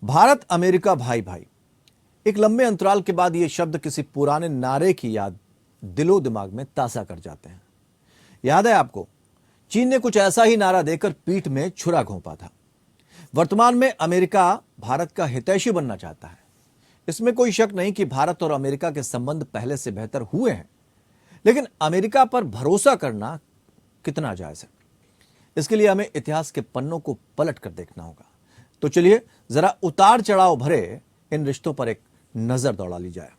Bharat America भाई भाई। एक लंबे अंतराल के बाद ये शब्द किसी पुराने नारे की याद दिलो दिमाग में ताजा कर जाते हैं। याद है आपको, चीन ने कुछ ऐसा ही नारा देकर पीठ में छुरा घोंपा था। वर्तमान में अमेरिका भारत का हितैषी बनना चाहता है। इसमें कोई शक नहीं कि भारत और अमेरिका के संबंध पहले से बेहतर हुए हैं, लेकिन अमेरिका पर भरोसा करना कितना जायज है, इसके लिए हमें इतिहास के पन्नों को पलट कर देखना होगा। तो चलिए जरा उतार चढ़ाव भरे इन रिश्तों पर एक नजर दौड़ा ली जाए।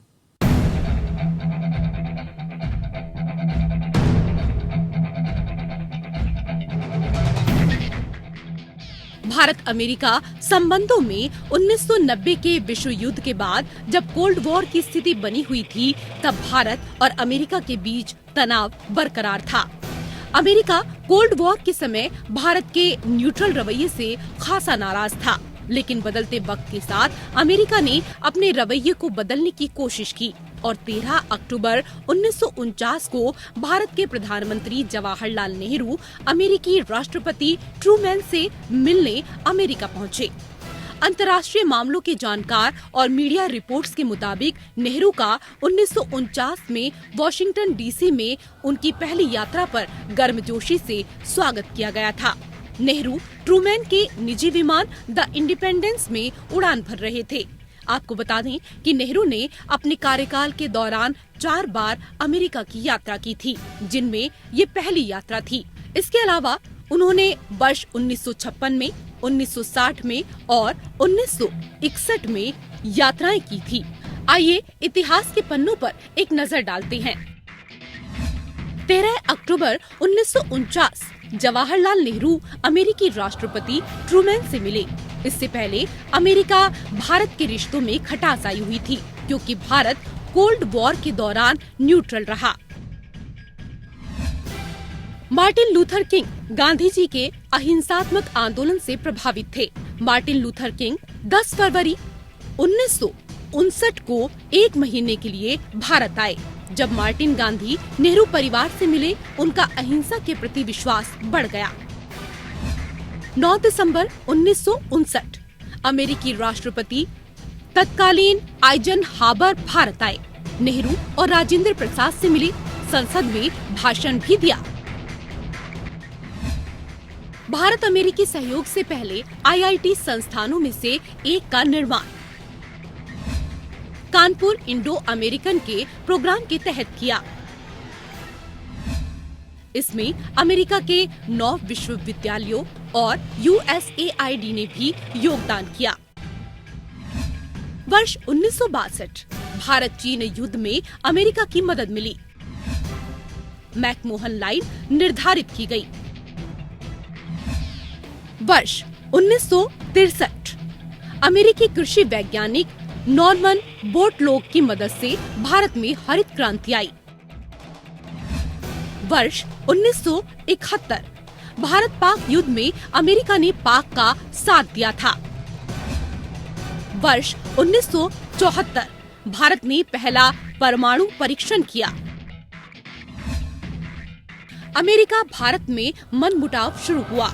भारत अमेरिका संबंधों में 1990 के विश्व युद्ध के बाद जब कोल्ड वॉर की स्थिति बनी हुई थी, तब भारत और अमेरिका के बीच तनाव बरकरार था। अमेरिका कोल्ड वॉर के समय भारत के न्यूट्रल रवैये से खासा नाराज था, लेकिन बदलते वक्त के साथ अमेरिका ने अपने रवैये को बदलने की कोशिश की और 13 अक्टूबर 1949 को भारत के प्रधानमंत्री जवाहरलाल नेहरू अमेरिकी राष्ट्रपति ट्रूमैन से मिलने अमेरिका पहुंचे। अंतर्राष्ट्रीय मामलों के जानकार और मीडिया रिपोर्ट्स के मुताबिक नेहरू का 1949 में वॉशिंगटन डीसी में उनकी पहली यात्रा पर गर्मजोशी से स्वागत किया गया था। नेहरू ट्रूमैन के निजी विमान द इंडिपेंडेंस में उड़ान भर रहे थे। आपको बता दें कि नेहरू ने अपने कार्यकाल के दौरान 4 बार अमेरिका की यात्रा की थी, जिनमें ये पहली यात्रा थी। इसके अलावा उन्होंने वर्ष 1956 में, 1960 में और 1961 में यात्राएं की थी। आइए इतिहास के पन्नों पर एक नजर डालते हैं। 13 अक्टूबर 1949 जवाहरलाल नेहरू अमेरिकी राष्ट्रपति ट्रूमैन से मिले। इससे पहले अमेरिका भारत के रिश्तों में खटास आई हुई थी, क्योंकि भारत कोल्ड वॉर के दौरान न्यूट्रल रहा। Martin Luther king Gandhi ji के अहिंसात्मक आंदोलन से प्रभावित थे। मार्टिन लूथर किंग 10 फरवरी 1959 को एक महीने के लिए भारत आए। जब मार्टिन गांधी नेहरू परिवार से मिले, उनका अहिंसा के प्रति विश्वास बढ़ गया। 9 दिसंबर 1959 अमेरिकी राष्ट्रपति तत्कालीन आइजनहावर भारत आए। नेहरू और राजेंद्र प्रसाद से मिले, संसद में भाषण भी दिया। भारत अमेरिकी सहयोग से पहले आईआईटी संस्थानों में से एक का निर्माण कानपुर इंडो अमेरिकन के प्रोग्राम के तहत किया। इसमें अमेरिका के 9 विश्वविद्यालयों और USAID ने भी योगदान किया। वर्ष 1962 भारत चीन युद्ध में अमेरिका की मदद मिली। मैकमोहन लाइन निर्धारित की गई। वर्ष 1963 अमेरिकी कृषि वैज्ञानिक नॉर्मन बोर्टलोग की मदद से भारत में हरित क्रांति आई। वर्ष 1971 भारत पाक युद्ध में अमेरिका ने पाक का साथ दिया था। वर्ष 1974 भारत ने पहला परमाणु परीक्षण किया। अमेरिका भारत में मनमुटाव शुरू हुआ।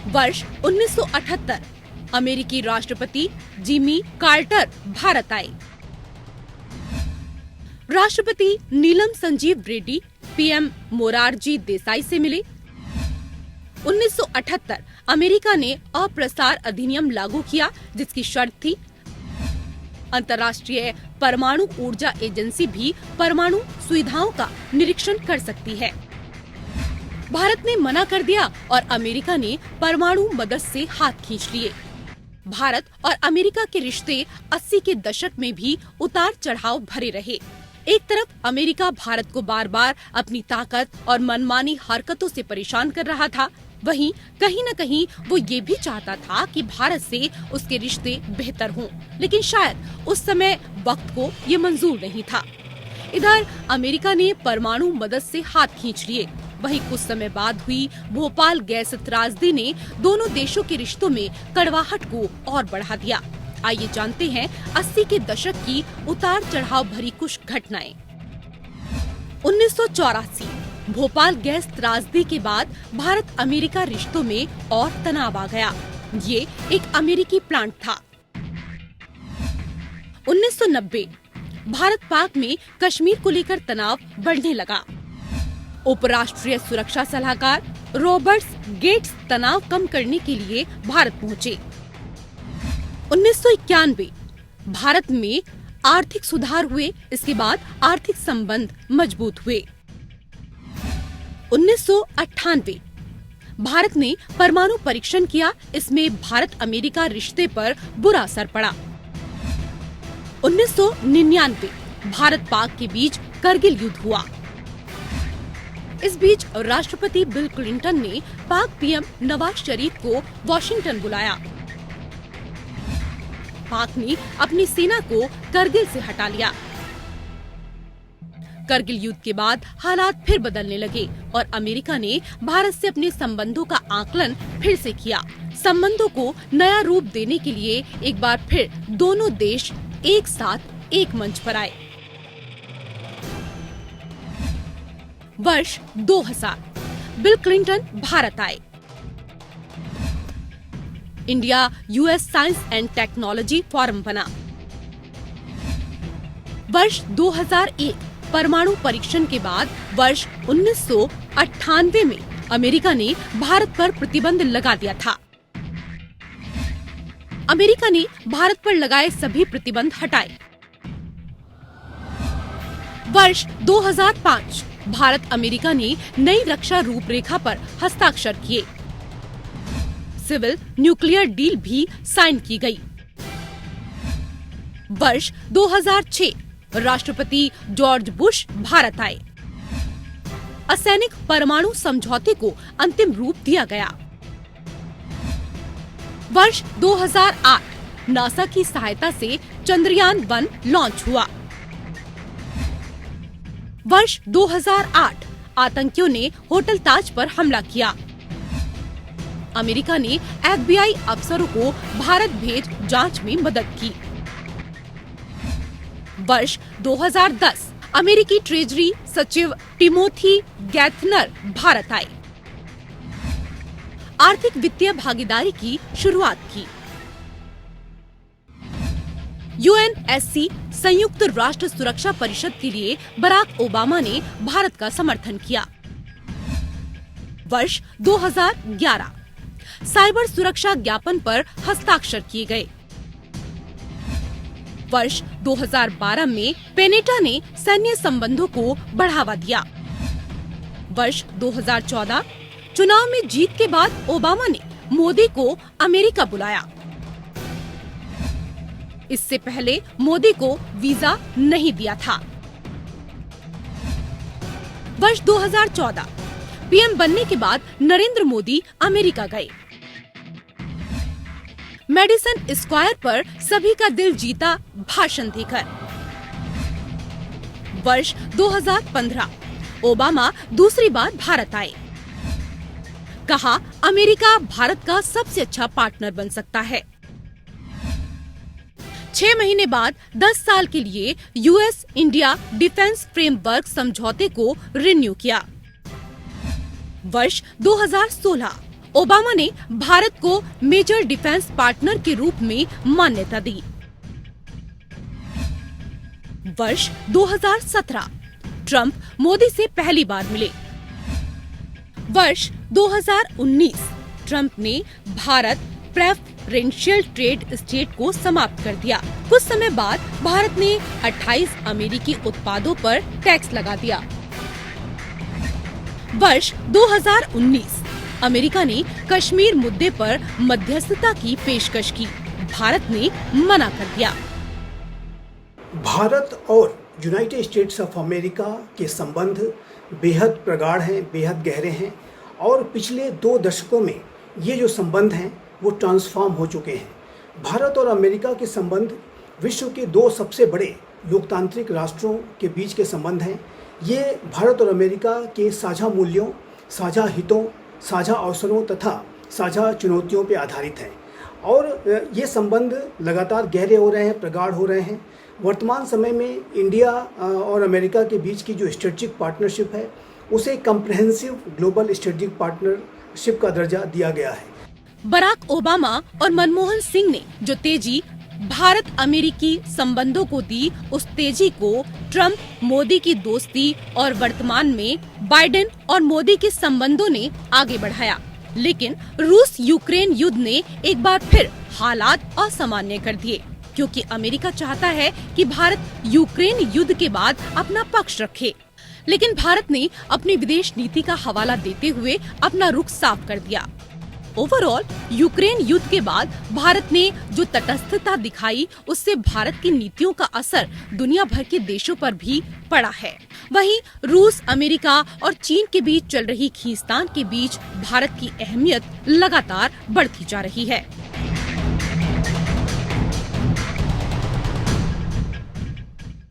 वर्ष 1978 अमेरिकी राष्ट्रपति जिमी कार्टर भारत आए। राष्ट्रपति नीलम संजीव रेड्डी पीएम मोरारजी देसाई से मिले। 1978 अमेरिका ने अप्रसार अधिनियम लागू किया, जिसकी शर्त थी अंतर्राष्ट्रीय परमाणु ऊर्जा एजेंसी भी परमाणु सुविधाओं का निरीक्षण कर सकती है। भारत ने मना कर दिया और अमेरिका ने परमाणु मदद से हाथ खींच लिए। भारत और अमेरिका के रिश्ते 80 के दशक में भी उतार चढ़ाव भरे रहे। एक तरफ अमेरिका भारत को बार बार अपनी ताकत और मनमानी हरकतों से परेशान कर रहा था, वहीं कहीं न कहीं वो ये भी चाहता था कि भारत से उसके रिश्ते बेहतर हों, लेकिन शायद उस समय वक्त को ये मंजूर नहीं था। इधर अमेरिका ने परमाणु मदद से हाथ खींच लिए, वहीं कुछ समय बाद हुई भोपाल गैस त्रासदी ने दोनों देशों के रिश्तों में कड़वाहट को और बढ़ा दिया। आइए जानते हैं 80 के दशक की उतार चढ़ाव भरी कुछ घटनाएं। 1984 भोपाल गैस त्रासदी के बाद भारत अमेरिका रिश्तों में और तनाव आ गया। ये एक अमेरिकी प्लांट था। 1990 भारत पाक में कश्मीर को लेकर तनाव बढ़ने लगा। उपराष्ट्रीय सुरक्षा सलाहकार रॉबर्ट गेट्स तनाव कम करने के लिए भारत पहुंचे। 1991 भारत में आर्थिक सुधार हुए। इसके बाद आर्थिक संबंध मजबूत हुए। 1998 भारत ने परमाणु परीक्षण किया। इसमें भारत अमेरिका रिश्ते पर बुरा असर पड़ा। 1999 भारत पाक के बीच करगिल युद्ध हुआ। इस बीच राष्ट्रपति बिल क्लिंटन ने पाक पीएम नवाज शरीफ को वॉशिंगटन बुलाया। पाक ने अपनी सेना को करगिल से हटा लिया। करगिल युद्ध के बाद हालात फिर बदलने लगे और अमेरिका ने भारत से अपने संबंधों का आकलन फिर से किया। संबंधों को नया रूप देने के लिए एक बार फिर दोनों देश एक साथ एक मंच पर आए। वर्ष 2000 बिल क्लिंटन भारत आए। India US science and technology forum बना। वर्ष 2001 परमाणु परीक्षण के बाद वर्ष 1998 में अमेरिका ने भारत पर प्रतिबंध लगा दिया था। अमेरिका ने भारत पर लगाए सभी प्रतिबंध हटाए। वर्ष 2005 भारत अमेरिका ने नई रक्षा रूपरेखा पर हस्ताक्षर किए। सिविल न्यूक्लियर डील भी साइन की गई। वर्ष 2006 राष्ट्रपति जॉर्ज बुश भारत आए। असैनिक परमाणु समझौते को अंतिम रूप दिया गया। वर्ष 2008 नासा की सहायता से चंद्रयान 1 लॉन्च हुआ। वर्ष 2008 आतंकियों ने होटल ताज पर हमला किया। अमेरिका ने FBI अफसरों को भारत भेज जांच में मदद की। वर्ष 2010 अमेरिकी ट्रेजरी सचिव टिमोथी गैथनर भारत आए। आर्थिक वित्तीय भागीदारी की शुरुआत की। UNSC संयुक्त राष्ट्र सुरक्षा परिषद के लिए बराक ओबामा ने भारत का समर्थन किया। वर्ष 2011 साइबर सुरक्षा ज्ञापन पर हस्ताक्षर किए गए। वर्ष 2012 में पेनेटा ने सैन्य संबंधों को बढ़ावा दिया। वर्ष 2014 चुनाव में जीत के बाद ओबामा ने मोदी को अमेरिका बुलाया। इससे पहले मोदी को वीजा नहीं दिया था। वर्ष 2014 पीएम बनने के बाद नरेंद्र मोदी अमेरिका गए। मेडिसन स्क्वायर पर सभी का दिल जीता भाषण देकर। वर्ष 2015 ओबामा दूसरी बार भारत आए। कहा अमेरिका भारत का सबसे अच्छा पार्टनर बन सकता है। 6 महीने बाद 10 साल के लिए यूएस इंडिया डिफेंस फ्रेमवर्क समझौते को रिन्यू किया। वर्ष 2016 ओबामा ने भारत को मेजर डिफेंस पार्टनर के रूप में मान्यता दी। वर्ष 2017 ट्रंप मोदी से पहली बार मिले। वर्ष 2019 ट्रंप ने भारत प्रेफरेंशियल ट्रेड स्टेट को समाप्त कर दिया। कुछ समय बाद भारत ने 28 अमेरिकी उत्पादों पर टैक्स लगा दिया। वर्ष 2019 अमेरिका ने कश्मीर मुद्दे पर मध्यस्थता की पेशकश की। भारत ने मना कर दिया। भारत और यूनाइटेड स्टेट्स ऑफ अमेरिका के संबंध बेहद प्रगाढ़ हैं, बेहद गहरे हैं और पिछले 2 दशकों में ये जो संबंध हैं वो ट्रांसफॉर्म हो चुके हैं। भारत और अमेरिका के संबंध विश्व के 2 सबसे बड़े लोकतांत्रिक राष्ट्रों के बीच के संबंध हैं। ये भारत और अमेरिका के साझा मूल्यों, साझा हितों, साझा अवसरों तथा साझा चुनौतियों पर आधारित हैं और ये संबंध लगातार गहरे हो रहे हैं, प्रगाढ़ हो रहे हैं। वर्तमान समय में इंडिया और अमेरिका के बीच की जो स्ट्रेटेजिक पार्टनरशिप है उसे कम्प्रहेंसिव ग्लोबल स्ट्रेटेजिक पार्टनरशिप का दर्जा दिया गया है। बराक ओबामा और मनमोहन सिंह ने जो तेजी भारत अमेरिकी संबंधों को दी, उस तेजी को ट्रंप मोदी की दोस्ती और वर्तमान में बाइडेन और मोदी के संबंधों ने आगे बढ़ाया। लेकिन रूस यूक्रेन युद्ध ने एक बार फिर हालात असामान्य कर दिए, क्योंकि अमेरिका चाहता है कि भारत यूक्रेन युद्ध के बाद अपना पक्ष रखे। लेकिन भारत ने अपनी विदेश नीति का हवाला देते हुए अपना रुख साफ कर दिया। ओवरऑल यूक्रेन युद्ध के बाद भारत ने जो तटस्थता दिखाई, उससे भारत की नीतियों का असर दुनिया भर के देशों पर भी पड़ा है। वहीं रूस, अमेरिका और चीन के बीच चल रही खींचतान के बीच भारत की अहमियत लगातार बढ़ती जा रही है।